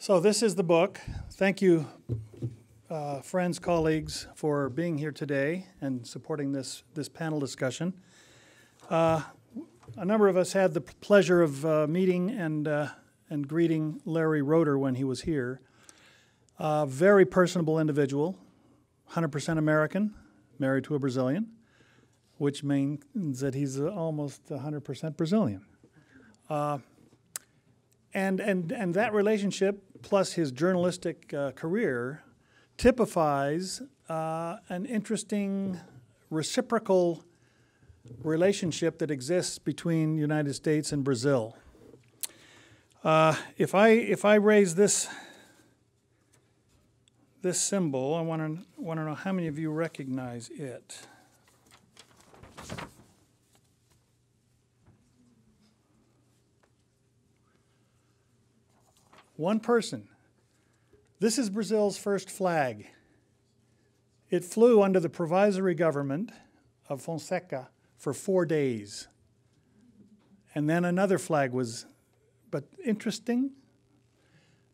So this is the book. Thank you, friends, colleagues, for being here today and supporting this panel discussion. A number of us had the pleasure of meeting and greeting Larry Roeder when he was here. Very personable individual, 100% American, married to a Brazilian, which means that he's almost 100% Brazilian. And that relationship, plus his journalistic career, typifies an interesting reciprocal relationship that exists between the United States and Brazil. If I raise this symbol, I want to know how many of you recognize it. One person. This is Brazil's first flag. It flew under the provisory government of Fonseca for 4 days. And then another flag was, but interesting,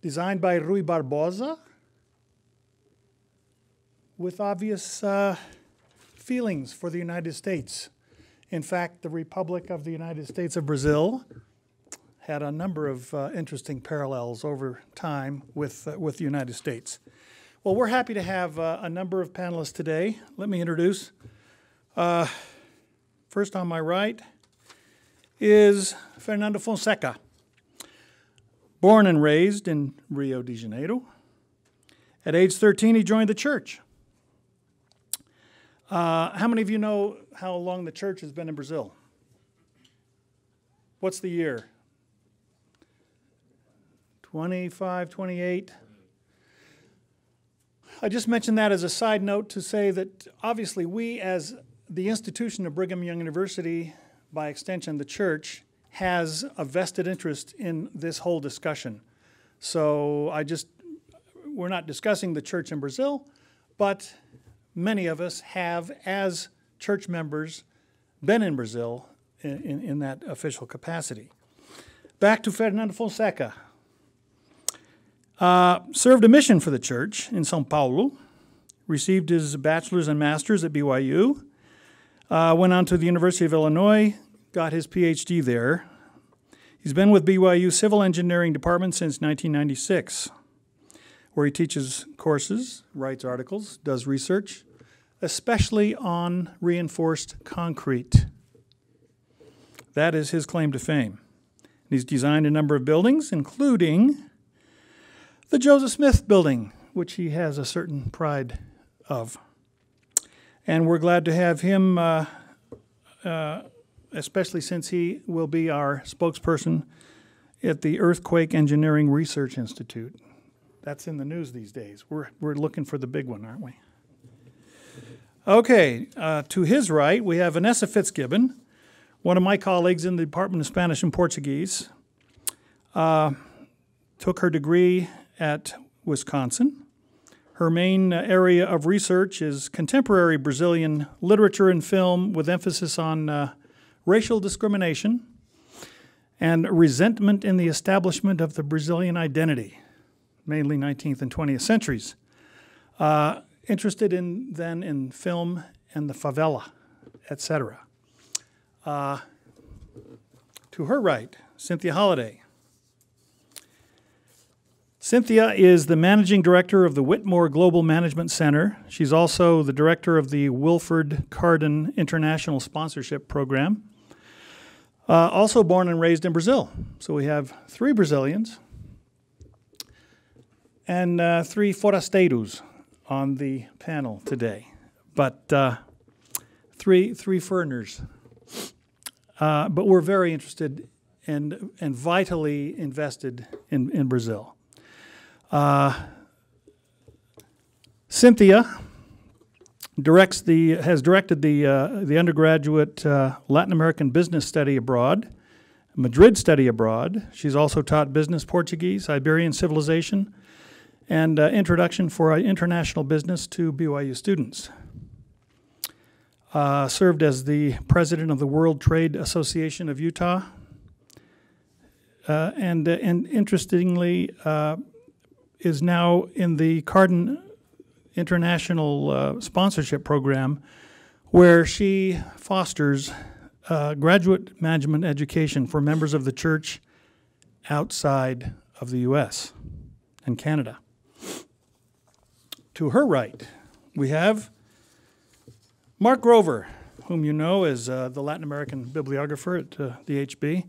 designed by Rui Barbosa, with obvious feelings for the United States. In fact, the Republic of the United States of Brazil had a number of interesting parallels over time with the United States. Well, we're happy to have a number of panelists today. Let me introduce. First on my right is Fernando Fonseca. Born and raised in Rio de Janeiro. At age 13, he joined the church. How many of you know how long the church has been in Brazil? What's the year? 25, 28. I just mentioned that as a side note to say that obviously we, as the institution of Brigham Young University, by extension the church, has a vested interest in this whole discussion. So we're not discussing the church in Brazil, but many of us have, as church members, been in Brazil in that official capacity. Back to Fernando Fonseca. Served a mission for the church in São Paulo, received his bachelor's and master's at BYU, went on to the University of Illinois, got his PhD there. He's been with BYU Civil Engineering Department since 1996, where he teaches courses, writes articles, does research, especially on reinforced concrete. That is his claim to fame. He's designed a number of buildings, including the Joseph Smith building, which he has a certain pride of. And we're glad to have him, especially since he will be our spokesperson at the Earthquake Engineering Research Institute. That's in the news these days. We're looking for the big one, aren't we? Okay, to his right, we have Vanessa Fitzgibbon, one of my colleagues in the Department of Spanish and Portuguese. Took her degree at Wisconsin. Her main area of research is contemporary Brazilian literature and film with emphasis on racial discrimination and resentment in the establishment of the Brazilian identity, mainly 19th and 20th centuries. Interested then in film and the favela, etc. To her right, Cynthia Halliday. Cynthia is the managing director of the Whitmore Global Management Center. She's also the director of the Wilford Carden International Sponsorship Program. Also born and raised in Brazil. So we have 3 Brazilians and 3 forasteiros on the panel today. But 3 foreigners. But we're very interested and vitally invested in Brazil. Cynthia has directed the undergraduate Latin American Business Study Abroad, Madrid Study Abroad. She's also taught business Portuguese, Iberian Civilization, and Introduction for International Business to BYU students. Served as the president of the World Trade Association of Utah, and interestingly, is now in the Carden International Sponsorship Program, where she fosters graduate management education for members of the church outside of the U.S. and Canada. To her right, we have Mark Grover, whom you know as the Latin American bibliographer at the HB.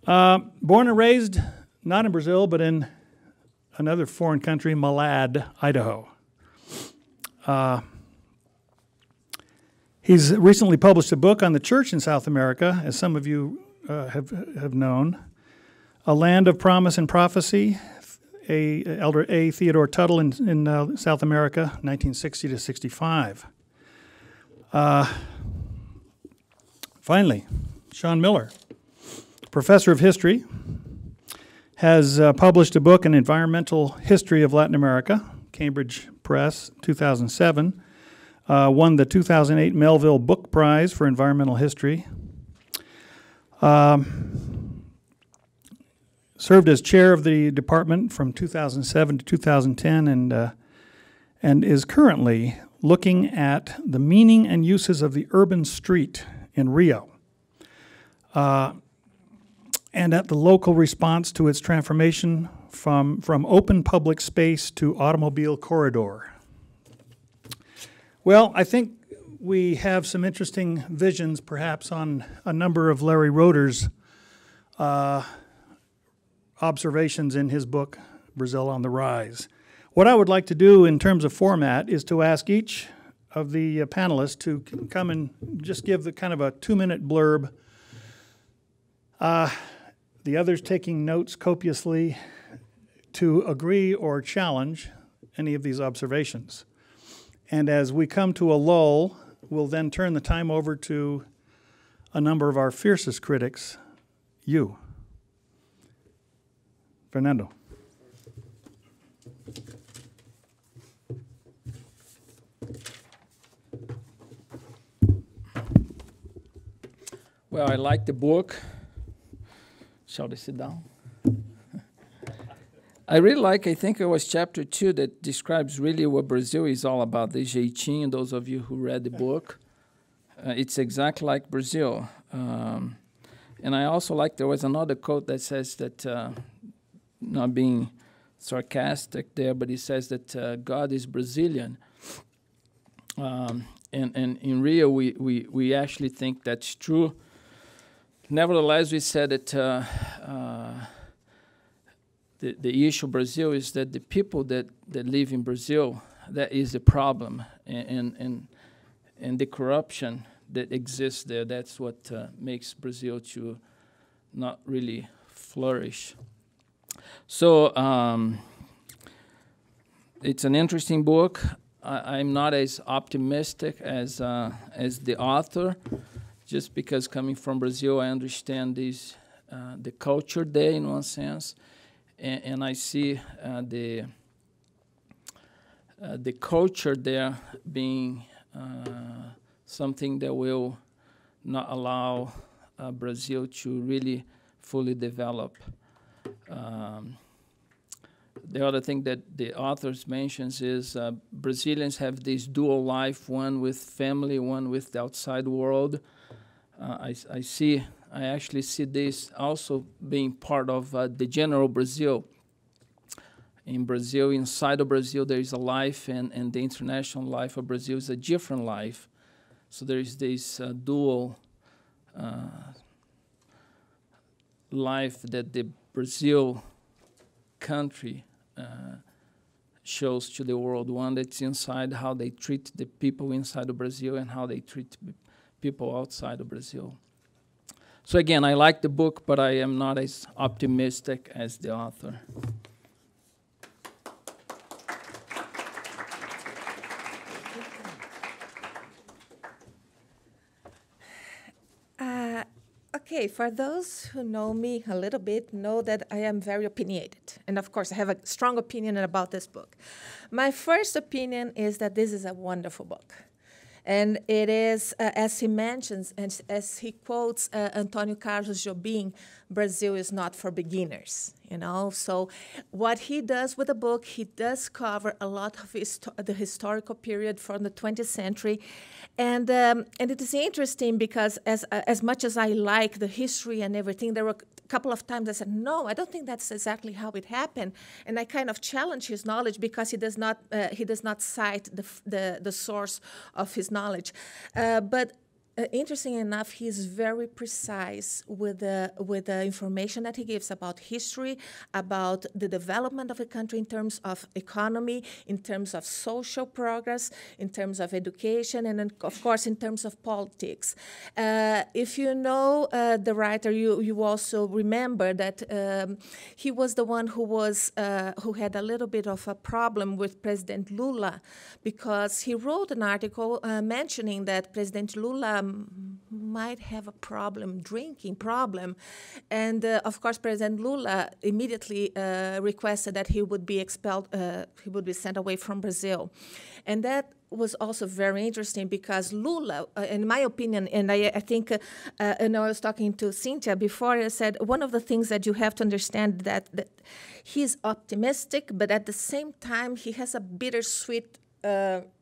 Born and raised, not in Brazil, but in another foreign country, Malad, Idaho. He's recently published a book on the church in South America, as some of you have known. A Land of Promise and Prophecy, Elder A. Theodore Tuttle in South America, 1960 to 65. Finally, Shawn Miller, professor of history, has published a book, An Environmental History of Latin America, Cambridge Press, 2007. Won the 2008 Melville Book Prize for Environmental History. Served as chair of the department from 2007 to 2010 and is currently looking at the meaning and uses of the urban street in Rio and at the local response to its transformation from open public space to automobile corridor. Well, I think we have some interesting visions perhaps on a number of Larry Roeder's observations in his book, Brazil on the Rise. What I would like to do in terms of format is to ask each of the panelists to come and just give the kind of a 2-minute blurb. The others taking notes copiously to agree or challenge any of these observations. And as we come to a lull, we'll then turn the time over to a number of our fiercest critics, you. Fernando. Well, I like the book. Shall I sit down? I really like, I think it was chapter 2 that describes really what Brazil is all about, the jeitinho, those of you who read the book. It's exactly like Brazil. And I also like, there was another quote that says that, not being sarcastic there, but he says that God is Brazilian. And in Rio, we actually think that's true. Nevertheless, we said that the issue of Brazil is that the people that live in Brazil, that is the problem, and the corruption that exists there, that's what makes Brazil to not really flourish. So it's an interesting book. I'm not as optimistic as the author, just because coming from Brazil, I understand the culture there in one sense. And I see the culture there being something that will not allow Brazil to really fully develop. The other thing that the authors mentions is Brazilians have this dual life, one with family, one with the outside world. I actually see this also being part of the general Brazil. In Brazil, inside of Brazil, there is a life, and the international life of Brazil is a different life. So there is this dual life that the Brazil country shows to the world. One that's inside, how they treat the people inside of Brazil and how they treat people outside of Brazil. So again, I like the book, but I am not as optimistic as the author. Okay, for those who know me a little bit, know that I am very opinionated. And of course, I have a strong opinion about this book. My first opinion is that this is a wonderful book. And it is, as he mentions, and as he quotes Antônio Carlos Jobim, Brazil is not for beginners. You know, so what he does with the book, he does cover a lot of the historical period from the 20th century, and it is interesting because as much as I like the history and everything, there were a couple of times I said, no, I don't think that's exactly how it happened, and I kind of challenge his knowledge because he does not cite the source of his knowledge, but. Interesting enough, he is very precise with the information that he gives about history, about the development of a country in terms of economy, in terms of social progress, in terms of education, and then, of course, in terms of politics. If you know the writer, you also remember that he was the one who had a little bit of a problem with President Lula, because he wrote an article mentioning that President Lula might have a drinking problem. And of course, President Lula immediately requested that he would be expelled, he would be sent away from Brazil. And that was also very interesting because Lula, in my opinion, and I think, and I was talking to Cynthia before, I said one of the things that you have to understand that he's optimistic, but at the same time, he has a bittersweet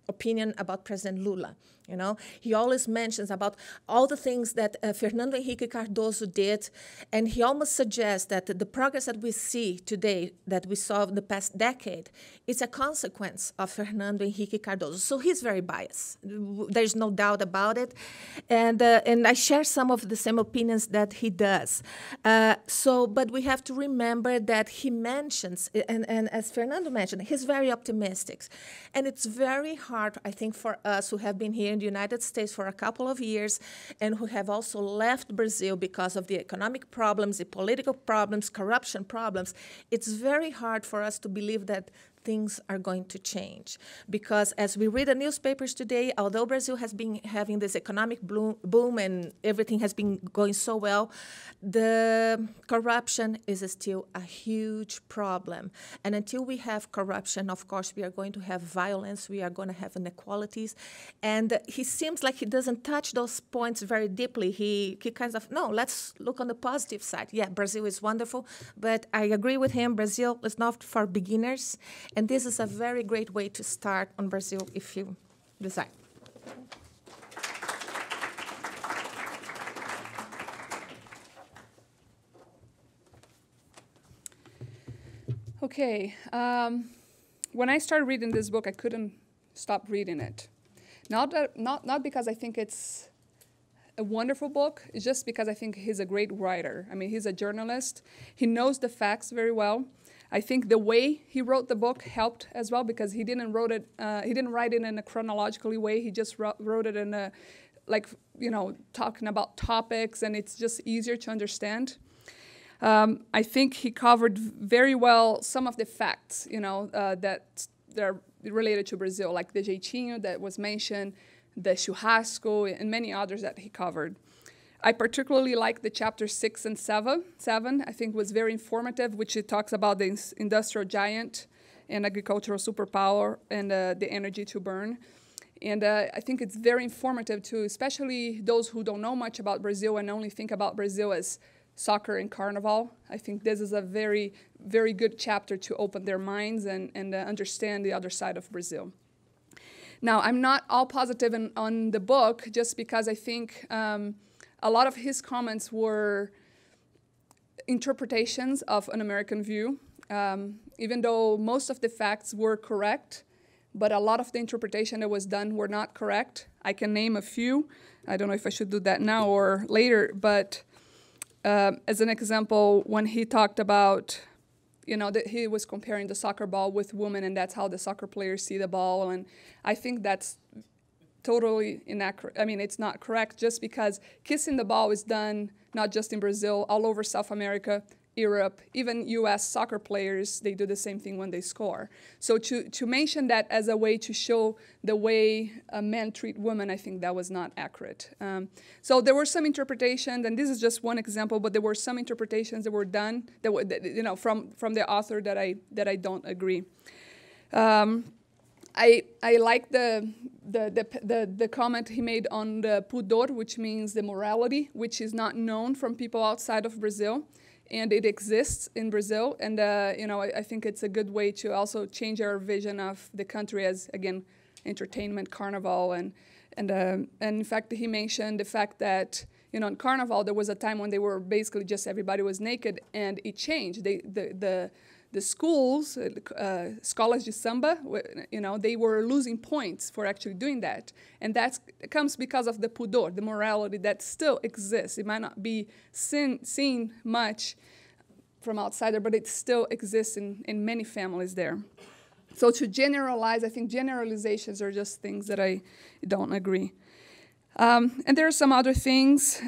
opinion about President Lula. You know, he always mentions about all the things that Fernando Henrique Cardoso did, and he almost suggests that the progress that we see today, that we saw in the past decade, is a consequence of Fernando Henrique Cardoso. So he's very biased. There's no doubt about it, and I share some of the same opinions that he does. But we have to remember that he mentions, and as Fernando mentioned, he's very optimistic, and it's very hard, I think, for us who have been here in the United States for a couple of years and who have also left Brazil because of the economic problems, the political problems, corruption problems. It's very hard for us to believe that things are going to change. Because as we read the newspapers today, although Brazil has been having this economic boom and everything has been going so well, the corruption is still a huge problem. And until we have corruption, of course, we are going to have violence, we are going to have inequalities. And he seems like he doesn't touch those points very deeply. He kind of, no, let's look on the positive side. Yeah, Brazil is wonderful, but I agree with him, Brazil is not for beginners. And this is a very great way to start on Brazil if you decide. Okay. When I started reading this book, I couldn't stop reading it. Not because I think it's a wonderful book. It's just because I think he's a great writer. I mean, he's a journalist. He knows the facts very well. I think the way he wrote the book helped as well because he didn't write it in a chronological way. He just wrote it in a, talking about topics, and it's just easier to understand. I think he covered very well some of the facts, that are related to Brazil, like the jeitinho that was mentioned, the churrasco, and many others that he covered. I particularly like the chapter 6 and 7. I think was very informative, which it talks about the industrial giant and agricultural superpower and the energy to burn. And I think it's very informative to especially those who don't know much about Brazil and only think about Brazil as soccer and carnival. I think this is a very, very good chapter to open their minds and understand the other side of Brazil. Now, I'm not all positive on the book just because I think a lot of his comments were interpretations of an American view, even though most of the facts were correct, but a lot of the interpretation that was done were not correct. I can name a few. I don't know if I should do that now or later, but as an example, when he talked about, that he was comparing the soccer ball with women, and that's how the soccer players see the ball, and I think that's totally inaccurate. I mean, it's not correct just because kissing the ball is done not just in Brazil, all over South America, Europe, even U.S. soccer players, they do the same thing when they score. So to mention that as a way to show the way men treat women, I think that was not accurate. So there were some interpretations, and this is just one example, but there were some interpretations that were done that were, from the author that I don't agree. I like the comment he made on the pudor, which means the morality, which is not known from people outside of Brazil. and it exists in Brazil. And I think it's a good way to also change our vision of the country as, again, entertainment, carnival, and in fact he mentioned the fact that in Carnival there was a time when they were basically just everybody was naked, and it changed. The schools, escolas de samba, they were losing points for actually doing that. And that comes because of the pudor, the morality that still exists. It might not be seen much from outsider, but it still exists in many families there. So to generalize, I think generalizations are just things that I don't agree. And there are some other things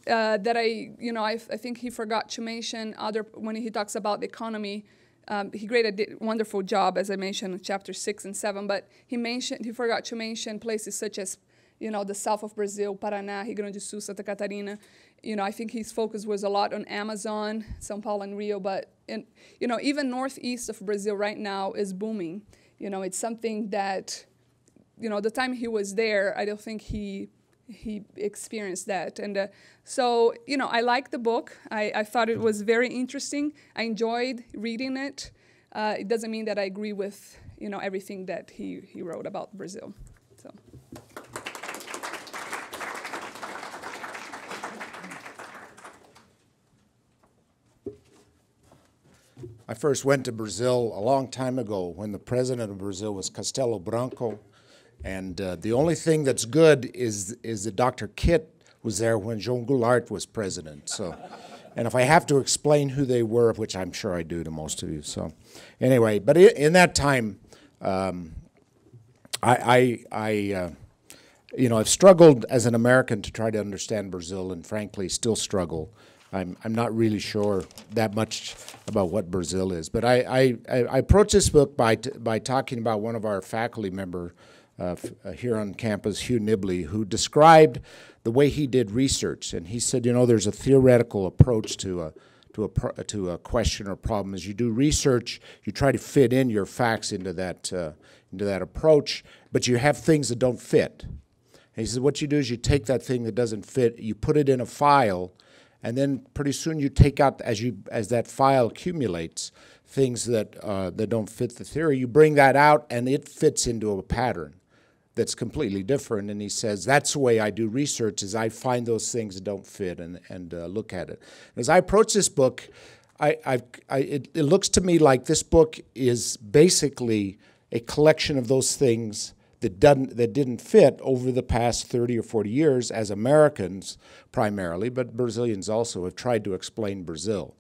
that I think he forgot to mention when he talks about the economy. He did a wonderful job, as I mentioned, in chapter 6 and 7. But he forgot to mention places such as, the south of Brazil, Paraná, Rio Grande do Sul, Santa Catarina. I think his focus was a lot on Amazon, São Paulo, and Rio. But even northeast of Brazil right now is booming. It's something that, the time he was there, I don't think he experienced that. And so, I like the book. I thought it was very interesting. I enjoyed reading it. It doesn't mean that I agree with, everything that he wrote about Brazil. So. I first went to Brazil a long time ago when the president of Brazil was Castelo Branco. And the only thing that's good is that Dr. Kitt was there when João Goulart was president. So, and if I have to explain who they were, which I'm sure I do to most of you. So, anyway, but in that time, I've struggled as an American to try to understand Brazil, and frankly, still struggle. I'm not really sure that much about what Brazil is. But I approached this book by talking about one of our faculty members here on campus, Hugh Nibley, who described the way he did research. And he said, there's a theoretical approach to a question or problem. As you do research, you try to fit in your facts into that approach, but you have things that don't fit. And he said, what you do is you take that thing that doesn't fit, you put it in a file, and then pretty soon you take out, as that file accumulates, things that don't fit the theory. You bring that out, and it fits into a pattern that's completely different. And he says, that's the way I do research, is I find those things that don't fit and look at it. As I approach this book, it looks to me like this book is basically a collection of those things that didn't fit over the past 30 or 40 years as Americans primarily, but Brazilians also have tried to explain Brazil.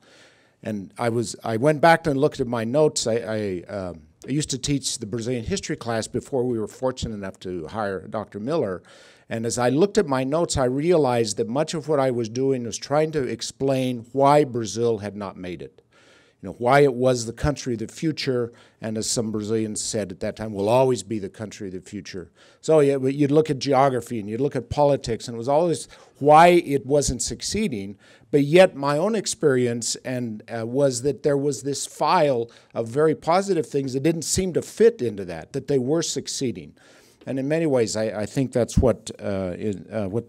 And I went back and looked at my notes. I used to teach the Brazilian history class before we were fortunate enough to hire Dr. Miller. And as I looked at my notes, I realized that much of what I was doing was trying to explain why Brazil had not made it. Why it was the country of the future, and as some Brazilians said at that time, will always be the country of the future. So yeah, you'd look at geography and you'd look at politics, and it was always why it wasn't succeeding. But yet my own experience was that there was this file of very positive things that didn't seem to fit into that they were succeeding. And in many ways, I think that's what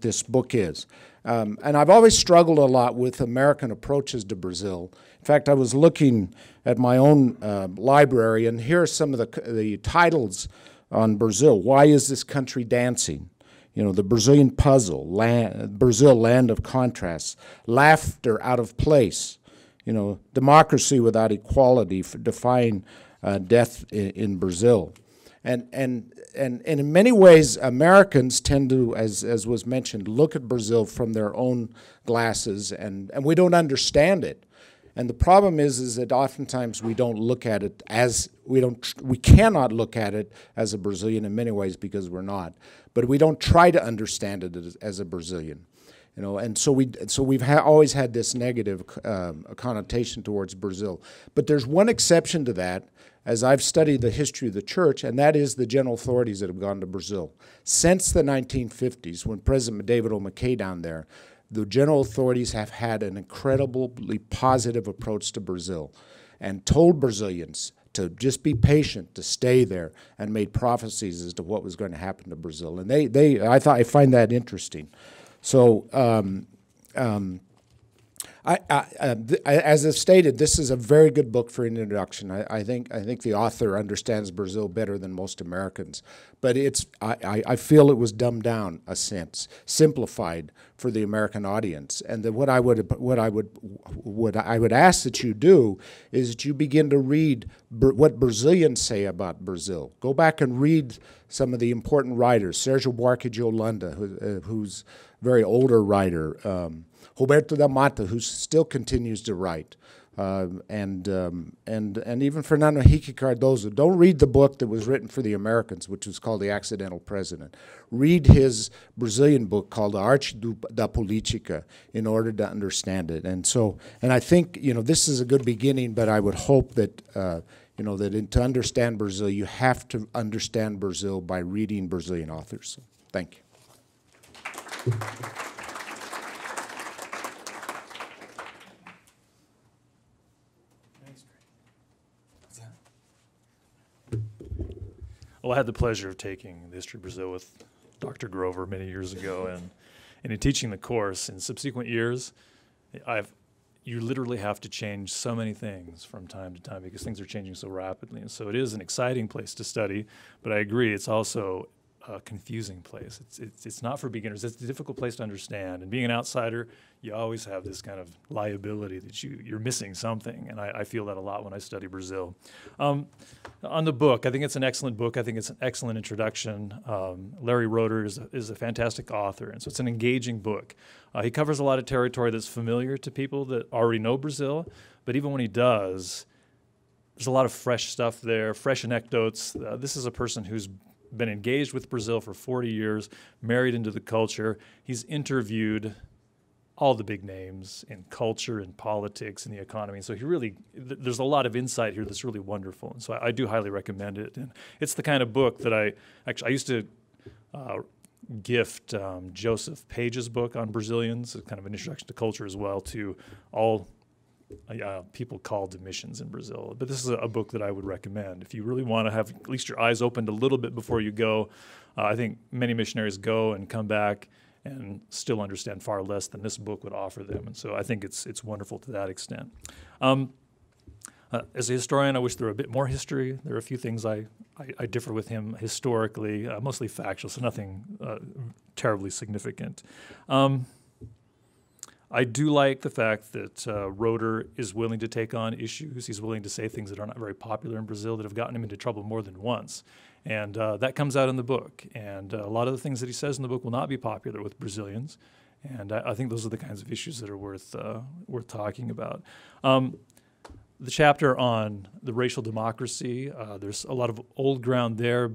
this book is. And I've always struggled a lot with American approaches to Brazil. In fact, I was looking at my own library, and here are some of the titles on Brazil. Why is this country dancing? The Brazilian puzzle, Brazil, land of contrasts, laughter out of place, democracy without equality, defying death in Brazil. And in many ways, Americans tend to, as was mentioned, look at Brazil from their own glasses, and we don't understand it. And the problem is that oftentimes we don't look at it we cannot look at it as a Brazilian in many ways because we're not. But we don't try to understand it as a Brazilian. And so we've always had this negative connotation towards Brazil. But there's one exception to that, as I've studied the history of the church, and that is the general authorities that have gone to Brazil. Since the 1950s, when President David O. McKay down there, the general authorities have had an incredibly positive approach to Brazil and told Brazilians to just be patient, to stay there, and made prophecies as to what was going to happen to Brazil. And I find that interesting. So As I've stated, this is a very good book for an introduction. I think the author understands Brazil better than most Americans, but I feel it was dumbed down a sense, simplified for the American audience. And that what I would ask that you do is that you begin to read what Brazilians say about Brazil. Go back and read some of the important writers, Sérgio Buarque de Holanda, who's a very older writer. Roberto da Mata, who still continues to write, and even Fernando Henrique Cardoso. Don't read the book that was written for the Americans, which was called The Accidental President. Read his Brazilian book called Arte da Política in order to understand it. And I think this is a good beginning, but I would hope that to understand Brazil, you have to understand Brazil by reading Brazilian authors. So, thank you. Well, I had the pleasure of taking the history of Brazil with Dr. Grover many years ago, and in teaching the course in subsequent years, you literally have to change so many things from time to time because things are changing so rapidly. And so it is an exciting place to study, but I agree it's also a confusing place. It's not for beginners. It's a difficult place to understand. And being an outsider, you always have this kind of liability that you're missing something. And I feel that a lot when I study Brazil. On the book, I think it's an excellent book. I think it's an excellent introduction. Larry Roeder is a fantastic author, and so it's an engaging book. He covers a lot of territory that's familiar to people that already know Brazil, but even when he does, there's a lot of fresh stuff there, fresh anecdotes. This is a person who's been engaged with Brazil for 40 years, married into the culture. He's interviewed all the big names in culture and politics and the economy. So there's a lot of insight here that's really wonderful. And so I do highly recommend it. And it's the kind of book that I used to gift Joseph Page's book on Brazilians, kind of an introduction to culture as well, to all people called to missions in Brazil. But this is a book that I would recommend. If you really want to have at least your eyes opened a little bit before you go, I think many missionaries go and come back and still understand far less than this book would offer them. And so I think it's wonderful to that extent. As a historian, I wish there were a bit more history. There are a few things I differ with him historically, mostly factual, so nothing terribly significant. I do like the fact that Roeder is willing to take on issues. He's willing to say things that are not very popular in Brazil that have gotten him into trouble more than once. And that comes out in the book. And a lot of the things that he says in the book will not be popular with Brazilians. And I think those are the kinds of issues that are worth talking about. The chapter on the racial democracy, there's a lot of old ground there,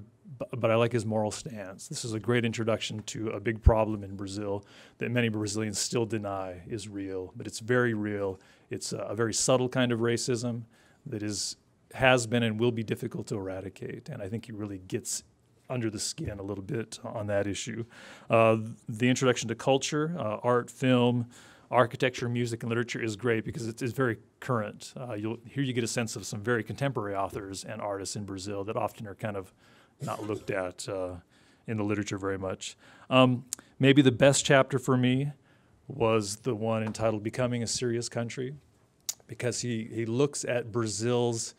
but I like his moral stance. This is a great introduction to a big problem in Brazil that many Brazilians still deny is real, but it's very real. It's a very subtle kind of racism that has been and will be difficult to eradicate, and I think he really gets under the skin a little bit on that issue. The introduction to culture, art, film, architecture, music, and literature is great because it's very current. Here you get a sense of some very contemporary authors and artists in Brazil that often are kind of not looked at in the literature very much. Maybe the best chapter for me was the one entitled Becoming a Serious Country, because he looks at Brazil's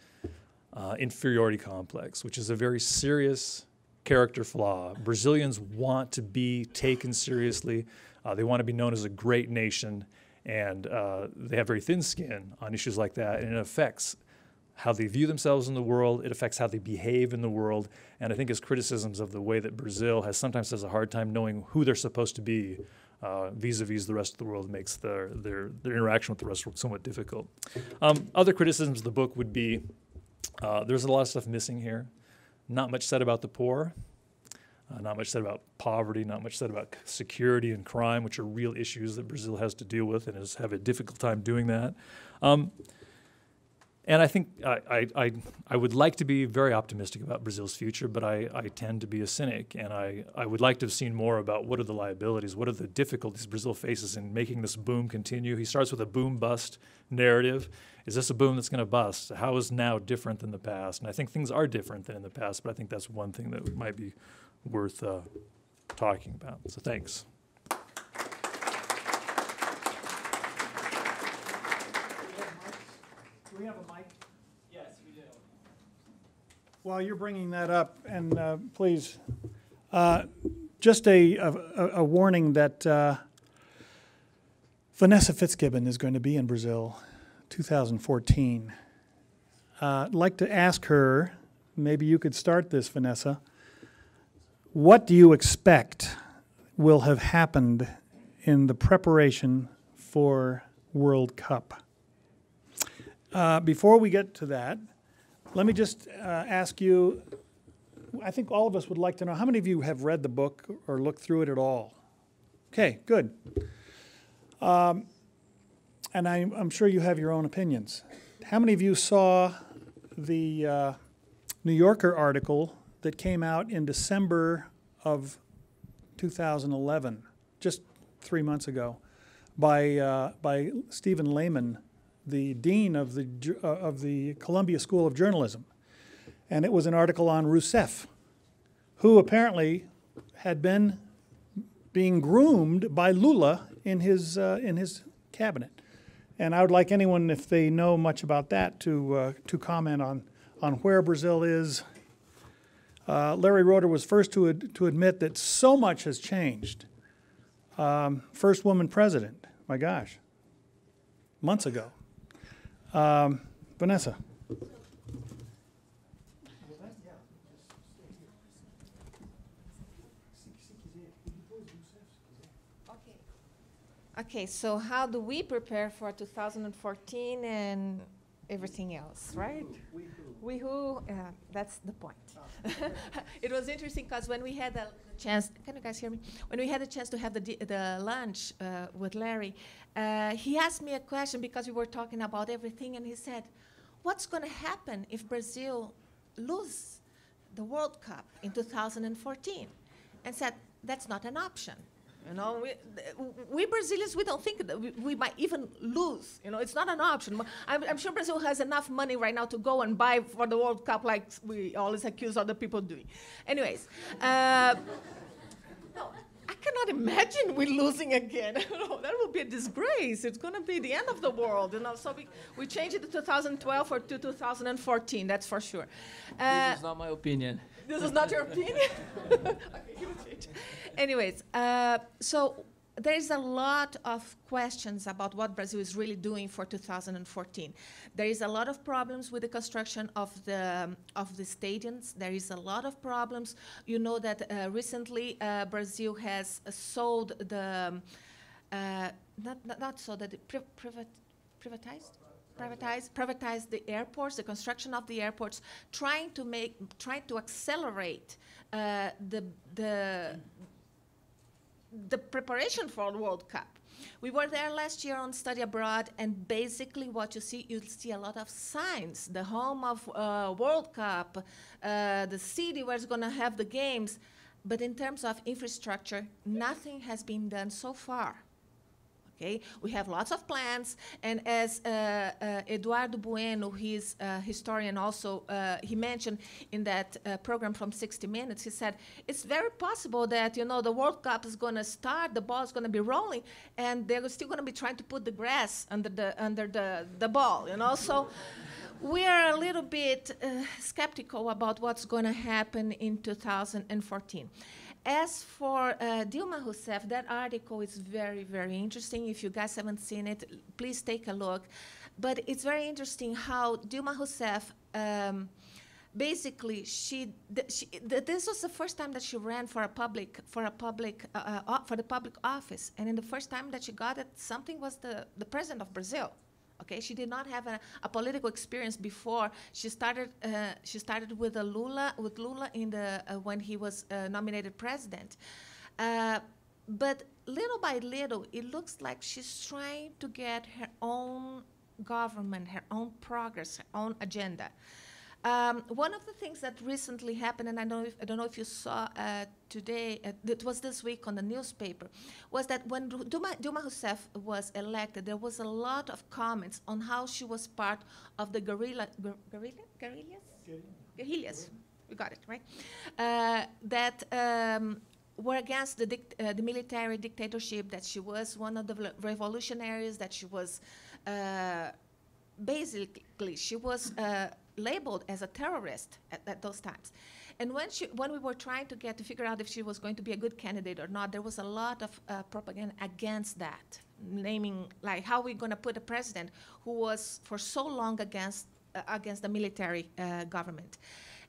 inferiority complex, which is a very serious character flaw. Brazilians want to be taken seriously. They want to be known as a great nation, and they have very thin skin on issues like that, and it affects how they view themselves in the world. It affects how they behave in the world. And I think his criticisms of the way that Brazil sometimes has a hard time knowing who they're supposed to be vis-a-vis the rest of the world makes their interaction with the rest of the world somewhat difficult. Other criticisms of the book would be there's a lot of stuff missing here. Not much said about the poor. Not much said about poverty, not much said about security and crime, which are real issues that Brazil has to deal with and has have a difficult time doing that. And I think I would like to be very optimistic about Brazil's future, but I tend to be a cynic, and I would like to have seen more about what are the liabilities, what are the difficulties Brazil faces in making this boom continue. He starts with a boom-bust narrative. Is this a boom that's going to bust? How is now different than the past? And I think things are different than in the past, but I think that's one thing that might be worth talking about. So thanks. Do we have a mic? Yes, we do. While you're bringing that up, and please, just a warning that Vanessa Fitzgibbon is going to be in Brazil 2014. I'd like to ask her, maybe you could start this, Vanessa. What do you expect will have happened in the preparation for World Cup? Before we get to that, let me just ask you, I think all of us would like to know, how many of you have read the book or looked through it at all? Okay, good. And I'm sure you have your own opinions. How many of you saw the New Yorker article that came out in December of 2011, just 3 months ago, by Stephen Lehman, the dean of the Columbia School of Journalism? And it was an article on Rousseff, who apparently had been being groomed by Lula in his cabinet. And I would like anyone, if they know much about that, to comment on where Brazil is. Larry Roeder was first to admit that so much has changed. First woman president, my gosh, months ago. Vanessa. Okay, so how do we prepare for 2014 and everything else, right? We who, that's the point. It was interesting because when we had the chance, can you guys hear me? When we had a chance to have the lunch with Larry, he asked me a question because we were talking about everything, and he said, what's going to happen if Brazil loses the World Cup in 2014? And said, that's not an option. You know, we Brazilians, we don't think that we might even lose. You know, it's not an option. I'm sure Brazil has enough money right now to go and buy for the World Cup like we always accuse other people doing. Anyways, no, I cannot imagine we losing again. That would be a disgrace. It's going to be the end of the world. You know, so we changed it to 2012 or to 2014. That's for sure. This is not my opinion. This is not your opinion? Okay, you change. Anyways, so there is a lot of questions about what Brazil is really doing for 2014. There is a lot of problems with the construction of the stadiums. There is a lot of problems. You know that recently Brazil has sold the not sold, privatized the airports, the construction of the airports, trying to accelerate the preparation for the World Cup. We were there last year on study abroad, and basically what you see a lot of signs. The home of World Cup, the city where it's going to have the games, but in terms of infrastructure, nothing has been done so far. Okay, we have lots of plans, and as Eduardo Bueno, he's a historian also, he mentioned in that program from 60 Minutes, he said, it's very possible that, you know, the World Cup is going to start, the ball is going to be rolling, and they're still going to be trying to put the grass under the ball, you know, so we are a little bit skeptical about what's going to happen in 2014. As for Dilma Rousseff, that article is very, very interesting. If you guys haven't seen it, please take a look. But it's very interesting how Dilma Rousseff, basically, this was the first time that she ran for the public office, and in the first time that she got it, something was the president of Brazil. Okay, she did not have a political experience before. She started with Lula in when he was nominated president. But little by little, it looks like she's trying to get her own government, her own progress, her own agenda. One of the things that recently happened, and I don't know if you saw today, it was this week on the newspaper, was that when Dilma Rousseff was elected, there was a lot of comments on how she was part of the guerrillas? We got it, right? That were against the military dictatorship, that she was one of the revolutionaries, that she was basically, she was labeled as a terrorist at those times. And when we were trying to figure out if she was going to be a good candidate or not, there was a lot of propaganda against that, naming like how we're going to put a president who was for so long against the military government.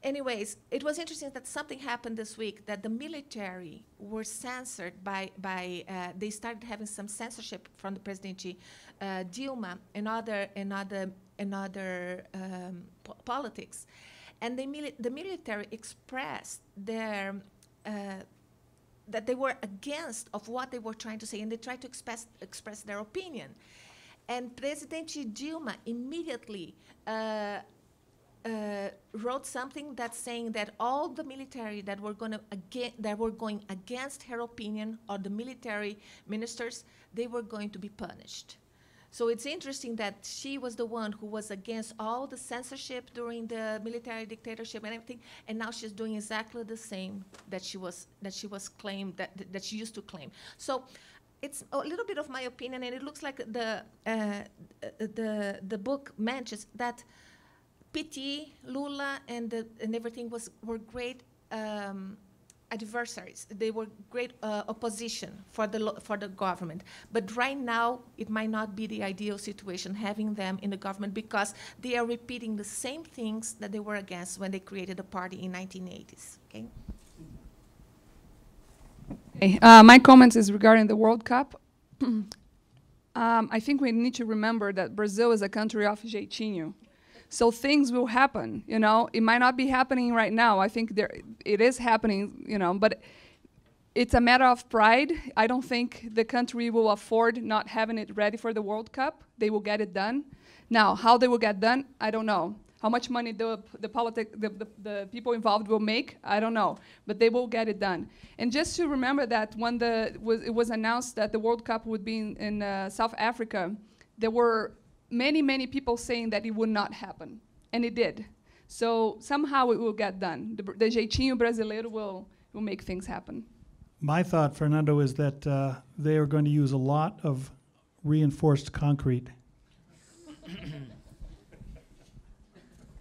Anyways, it was interesting that something happened this week that the military were censored by they started having some censorship from the President Dilma and other politics. And the military expressed their that they were against of what they were trying to say, and they tried to express their opinion. And President Dilma immediately wrote something that's saying that all the military that were going against her opinion, or the military ministers, they were going to be punished. So it's interesting that she was the one who was against all the censorship during the military dictatorship and everything, and now she's doing exactly the same that she used to claim. So it's a little bit of my opinion, and it looks like the book mentions that PT, Lula, and everything were great adversaries. They were great opposition for the government. But right now, it might not be the ideal situation having them in the government, because they are repeating the same things that they were against when they created the party in 1980s. Okay. Okay. My comments is regarding the World Cup. I think we need to remember that Brazil is a country of jeitinho. So things will happen, you know. It might not be happening right now. I think it is happening, you know, but it's a matter of pride. I don't think the country will afford not having it ready for the World Cup. They will get it done. Now, how they will get done, I don't know. How much money the people involved will make, I don't know. But they will get it done. And just to remember that when it was announced that the World Cup would be in South Africa, there were many people saying that it would not happen, and it did. So somehow it will get done. The jeitinho brasileiro will make things happen. My thought, Fernando, is that they are going to use a lot of reinforced concrete.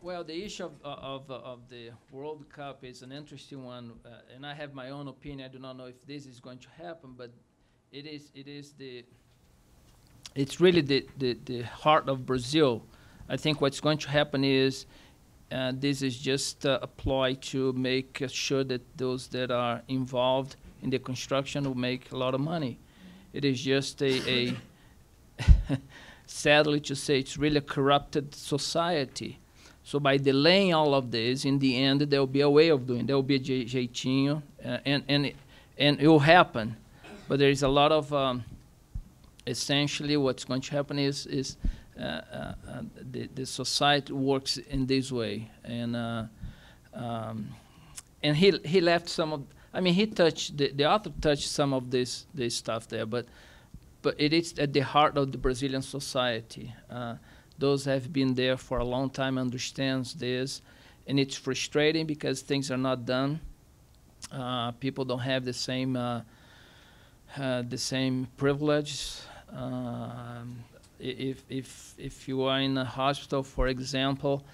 Well, the issue of the World Cup is an interesting one, and I have my own opinion. I do not know if this is going to happen, but it's really the heart of Brazil. I think what's going to happen is this is just a ploy to make sure that those that are involved in the construction will make a lot of money. It is just a sadly to say, it's really a corrupted society. So by delaying all of this, in the end, there will be a way of doing it. There will be a jeitinho, and it will happen. But there is a lot of essentially, what's going to happen is the society works in this way, and he left some of. I mean, he touched the author touched some of this stuff there, but it is at the heart of the Brazilian society. Those have been there for a long time understands this, and it's frustrating because things are not done. People don't have the same privilege. If you are in a hospital, for example,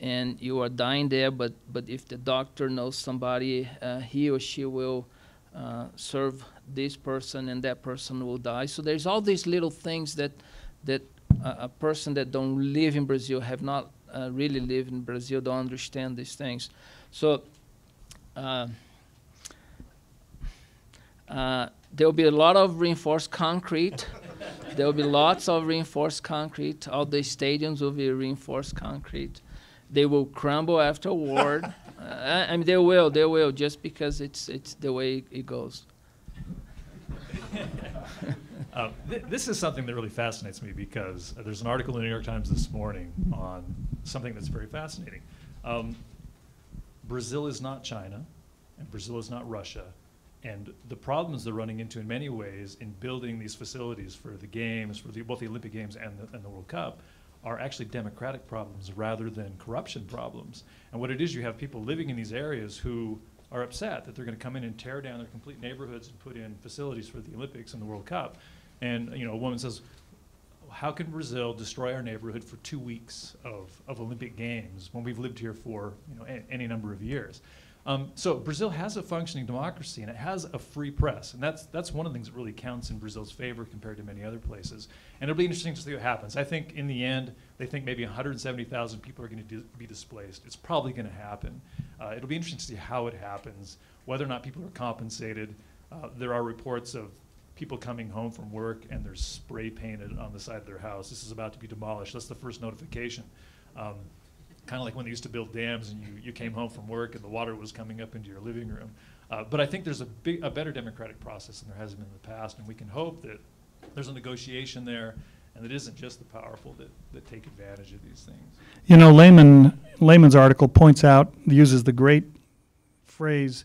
and you are dying there, but if the doctor knows somebody, he or she will serve this person, and that person will die. So there's all these little things that a person that don't live in Brazil, have not really lived in Brazil, don't understand these things. So there will be a lot of reinforced concrete. There will be lots of reinforced concrete. All the stadiums will be reinforced concrete. They will crumble afterward. I mean, they will, just because it's the way it goes. This is something that really fascinates me, because there's an article in the New York Times this morning on something that's very fascinating. Brazil is not China, and Brazil is not Russia. And the problems they're running into in many ways in building these facilities for the games, for both the Olympic Games and the World Cup, are actually democratic problems rather than corruption problems. And what it is, you have people living in these areas who are upset that they're going to come in and tear down their complete neighborhoods and put in facilities for the Olympics and the World Cup. And a woman says, how can Brazil destroy our neighborhood for 2 weeks of Olympic Games when we've lived here for any number of years? So Brazil has a functioning democracy, and it has a free press, and that's one of the things that really counts in Brazil's favor compared to many other places. And it'll be interesting to see what happens. I think in the end, they think maybe 170,000 people are going to be displaced. It's probably going to happen. It'll be interesting to see how it happens, whether or not people are compensated. There are reports of people coming home from work and there's spray painted on the side of their house. This is about to be demolished. That's the first notification. Kind of like when they used to build dams and you came home from work and the water was coming up into your living room. But I think there's a better democratic process than there has been in the past, and we can hope that there's a negotiation there, and it isn't just the powerful that take advantage of these things. You know, Lehman's article points out, uses the great phrase,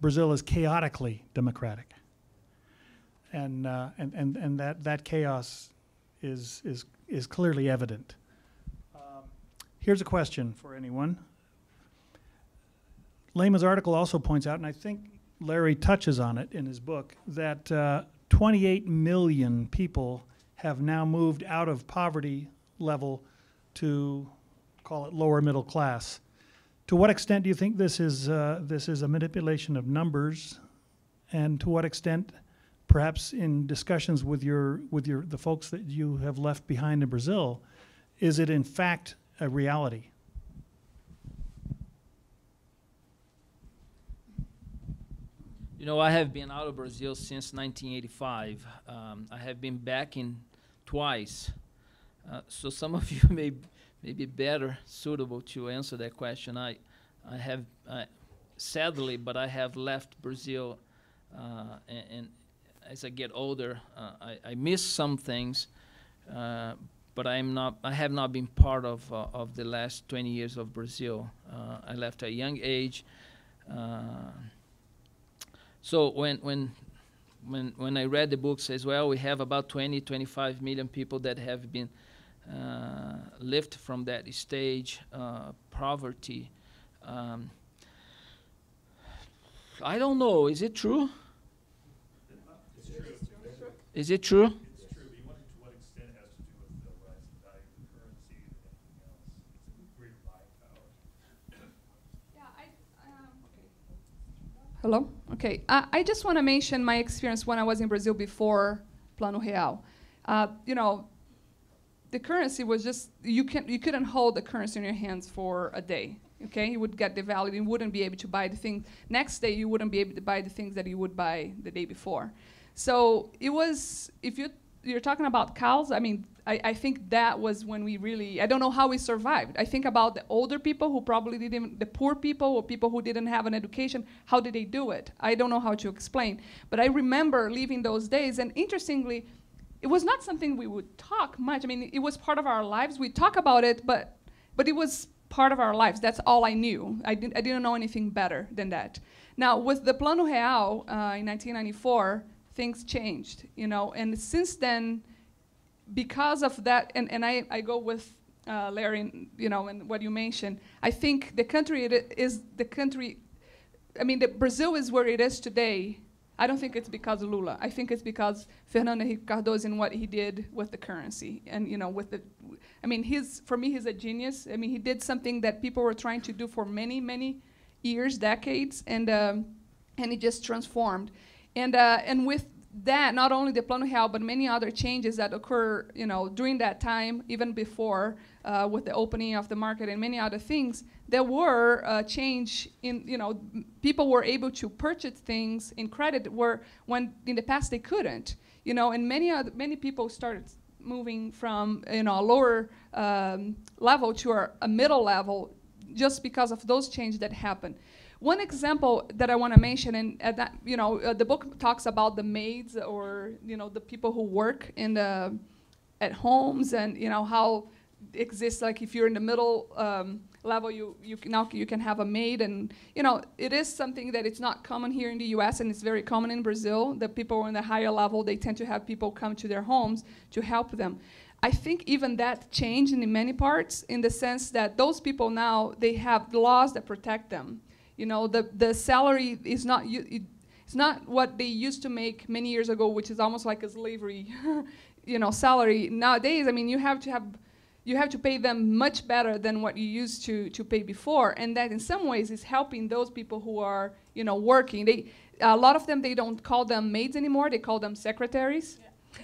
Brazil is chaotically democratic. And that chaos is clearly evident. Here's a question for anyone. Lehman's article also points out, and I think Larry touches on it in his book, that 28 million people have now moved out of poverty level to, call it, lower middle class. To what extent do you think this is a manipulation of numbers, and to what extent, perhaps in discussions with the folks that you have left behind in Brazil, is it in fact a reality? You know, I have been out of Brazil since 1985. I have been back in twice. So some of you may be better suitable to answer that question. I have, sadly, but I have left Brazil, and as I get older, I miss some things. But I have not been part of the last 20 years of Brazil. I left at a young age. So when I read the book, says, well, we have about 25 million people that have been lifted from that stage, poverty. I don't know. Is it true? It's true. Is it true? Hello? Okay. I just want to mention my experience when I was in Brazil before Plano Real. You know, the currency was just, you couldn't hold the currency in your hands for a day. Okay? You would get devalued. You wouldn't be able to buy the thing. Next day, you wouldn't be able to buy the things that you would buy the day before. So it was, if you're talking about cows, I mean, I think that was when we really, I don't know how we survived. I think about the older people who probably didn't, the poor people or people who didn't have an education, how did they do it? I don't know how to explain. But I remember living those days, and interestingly, it was not something we would talk much. I mean, it was part of our lives. We talk about it, but it was part of our lives. That's all I knew. I didn't know anything better than that. Now, with the Plano Real in 1994, things changed, you know, and since then, because of that, and I go with Larry, you know, and what you mentioned, I think the country I mean, Brazil is where it is today. I don't think it's because of Lula. I think it's because Fernando Cardoso and what he did with the currency, and you know, I mean, for me, he's a genius. I mean, he did something that people were trying to do for many, many years, decades, and it just transformed. And with that, not only the Plano Real, but many other changes that occur, you know, during that time, even before, with the opening of the market and many other things, there were change in, you know, people were able to purchase things in credit when in the past they couldn't, you know, and many people started moving from, you know, a lower level to a middle level just because of those changes that happened. One example that I want to mention, and that, you know, the book talks about the maids, or you know, the people who work in at homes, and you know how it exists. Like if you're in the middle level, you can have a maid, and you know, it is something that it's not common here in the U.S. and it's very common in Brazil. The people in the higher level, they tend to have people come to their homes to help them. I think even that changed in many parts, in the sense that those people now, they have laws that protect them. You know, the salary is not it's not what they used to make many years ago, which is almost like a slavery salary nowadays, I mean, you have to pay them much better than what you used to pay before, and that in some ways is helping those people who are working. A lot of them, they don't call them maids anymore; they call them secretaries.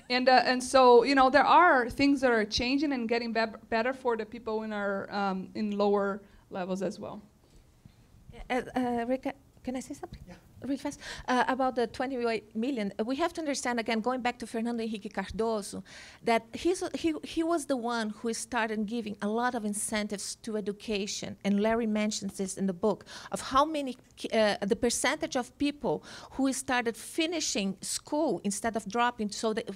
Yeah. And so there are things that are changing and getting better for the people in our in lower levels as well. Rika, can I say something? Yeah. Really fast, about the 28 million, we have to understand, again, going back to Fernando Henrique Cardoso, that he was the one who started giving a lot of incentives to education, and Larry mentions this in the book, of how many, the percentage of people who started finishing school instead of dropping,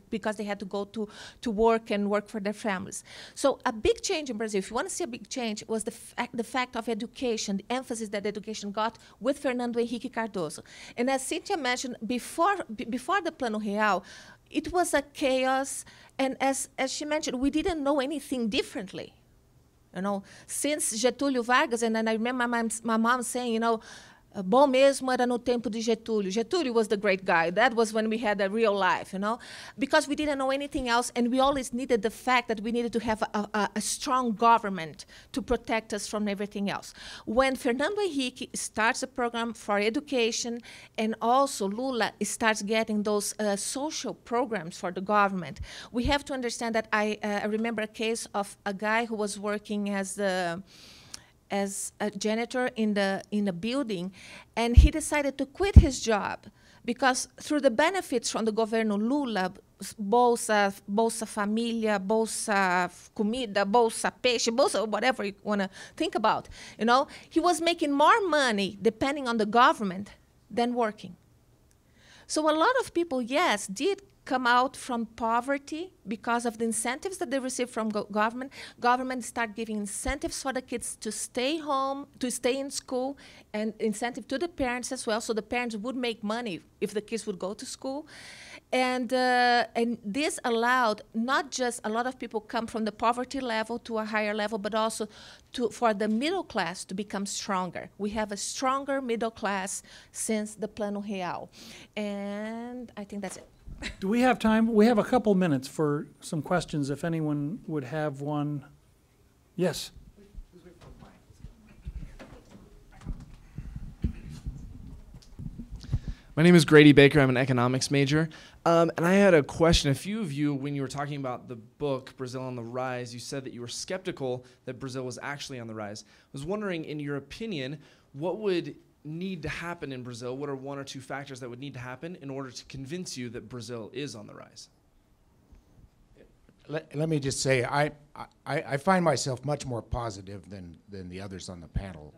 because they had to go to work and work for their families. So a big change in Brazil, if you want to see a big change, was the fact of education, the emphasis that education got with Fernando Henrique Cardoso. And as Cynthia mentioned, before the Plano Real, it was a chaos. And as she mentioned, we didn't know anything differently. Since Getúlio Vargas, and then I remember my mom saying, bom mesmo era no tempo de Getúlio. Getúlio was the great guy. That was when we had a real life, because we didn't know anything else, and we always needed the fact that we needed to have a strong government to protect us from everything else. When Fernando Henrique starts a program for education, and also Lula starts getting those social programs for the government, we have to understand that I remember a case of a guy who was working as a janitor in a building, and he decided to quit his job because through the benefits from the governo Lula, Bolsa Família, Bolsa Comida, Bolsa Peixe, Bolsa whatever you want to think about, he was making more money depending on the government than working. So a lot of people, yes, did come out from poverty because of the incentives that they received from government. Government start giving incentives for the kids to stay home, to stay in school, and incentive to the parents as well, so the parents would make money if the kids would go to school. And this allowed not just a lot of people come from the poverty level to a higher level, but also for the middle class to become stronger. We have a stronger middle class since the Plano Real. And I think that's it. Do we have time? We have a couple minutes for some questions, if anyone would have one. Yes. My name is Grady Baker. I'm an economics major. And I had a question. A few of you, when you were talking about the book, Brazil on the Rise, you said that you were skeptical that Brazil was actually on the rise. I was wondering, in your opinion, what would need to happen in Brazil? What are one or two factors that would need to happen in order to convince you that Brazil is on the rise? Let me just say, I find myself much more positive than the others on the panel.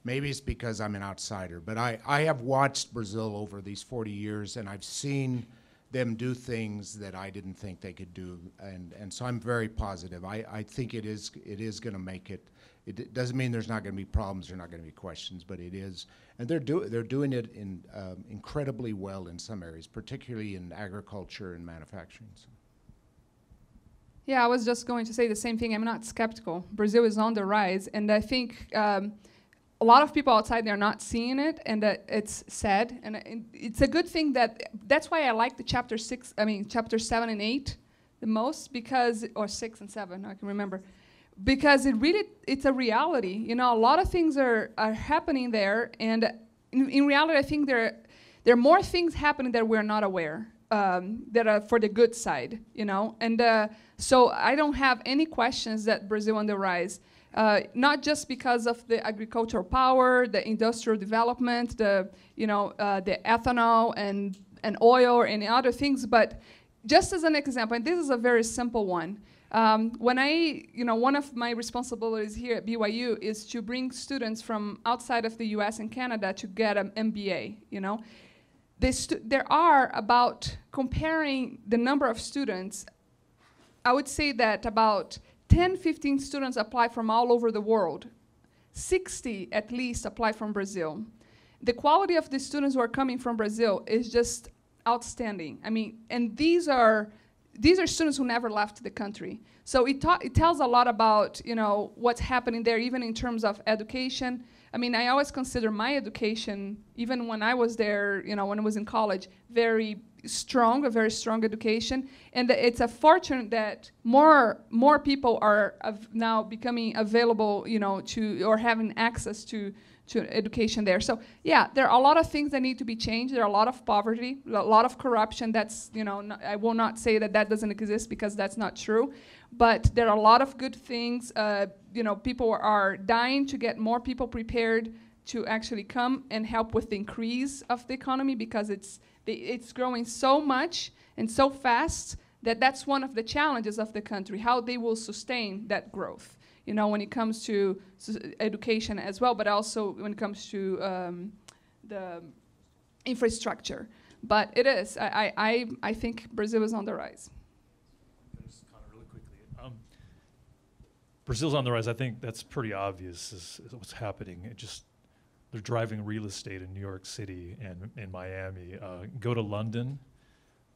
Maybe it's because I'm an outsider, but I have watched Brazil over these 40 years, and I've seen them do things that I didn't think they could do, and so I'm very positive. I think it is going to make it. It doesn't mean there's not going to be problems, there's not going to be questions, but it is, and they're doing it in incredibly well in some areas, particularly in agriculture and manufacturing. So. Yeah, I was just going to say the same thing. I'm not skeptical. Brazil is on the rise, and I think a lot of people outside there are not seeing it, and it's sad. And it's a good thing that's why I like the chapter 7 and 8 the most, because, or 6 and 7, I can remember. Because it's a reality. A lot of things are happening there, and in reality, I think there are more things happening that we're not aware that are for the good side. And so I don't have any questions that Brazil on the rise. Not just because of the agricultural power, the industrial development, the ethanol and oil and other things, but just as an example, and this is a very simple one. When one of my responsibilities here at BYU is to bring students from outside of the U.S. and Canada to get an MBA. There are about, comparing the number of students, I would say that about 10, 15 students apply from all over the world. 60 at least apply from Brazil. The quality of the students who are coming from Brazil is just outstanding. I mean, and these are students who never left the country. So it tells a lot about what's happening there, even in terms of education. I mean, I always consider my education, even when I was there, you know, when I was in college, very strong, a very strong education. And it's a fortune that more people are now becoming available, you know, to, or having access to education there. So yeah, there are a lot of things that need to be changed. There are a lot of poverty, a lot of corruption. That's, you know, I will not say that that doesn't exist, because that's not true. But there are a lot of good things. You know, people are dying to get more people prepared to actually come and help with the increase of the economy, because it's growing so much and so fast that that's one of the challenges of the country, how they will sustain that growth. You know, when it comes to education as well, but also when it comes to the infrastructure. But it is. I think Brazil is on the rise. Just really quickly. Brazil's on the rise. I think that's pretty obvious is what's happening. They're driving real estate in New York City and in Miami. Go to London.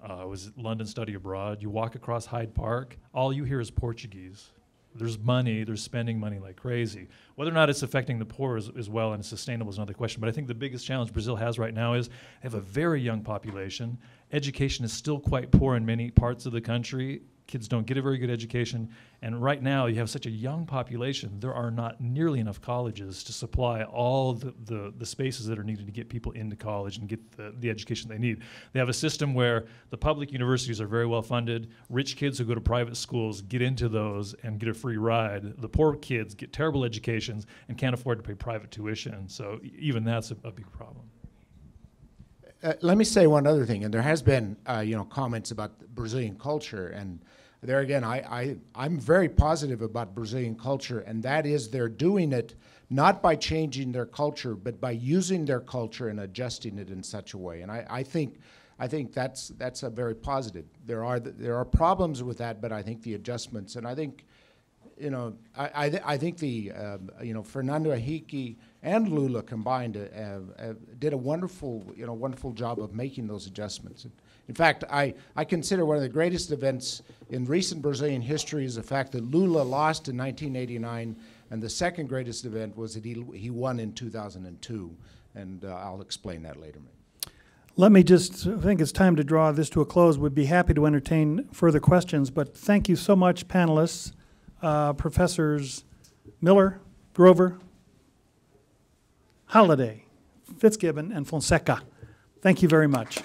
Was it London Study Abroad? You walk across Hyde Park, all you hear is Portuguese. There's money, they're spending money like crazy. Whether or not it's affecting the poor as well and it's sustainable is another question. But I think the biggest challenge Brazil has right now is they have a very young population. Education is still quite poor in many parts of the country. Kids don't get a very good education. And right now you have such a young population, there are not nearly enough colleges to supply all the spaces that are needed to get people into college and get the education they need. They have a system where the public universities are very well funded. Rich kids who go to private schools get into those and get a free ride. The poor kids get terrible educations and can't afford to pay private tuition. So even that's a big problem. Let me say one other thing, and there has been comments about the Brazilian culture, and there again, I'm very positive about Brazilian culture, and that is they're doing it not by changing their culture, but by using their culture and adjusting it in such a way. And I think that's a very positive. There are problems with that, but I think the adjustments, and I think I think the Fernando Henrique and Lula combined did a wonderful job of making those adjustments. In fact, I consider one of the greatest events in recent Brazilian history is the fact that Lula lost in 1989, and the second greatest event was that he won in 2002, and I'll explain that later. Let me just, I think it's time to draw this to a close. We'd be happy to entertain further questions, but thank you so much, panelists, Professors Miller, Grover, Halliday, Fitzgibbon, and Fonseca. Thank you very much.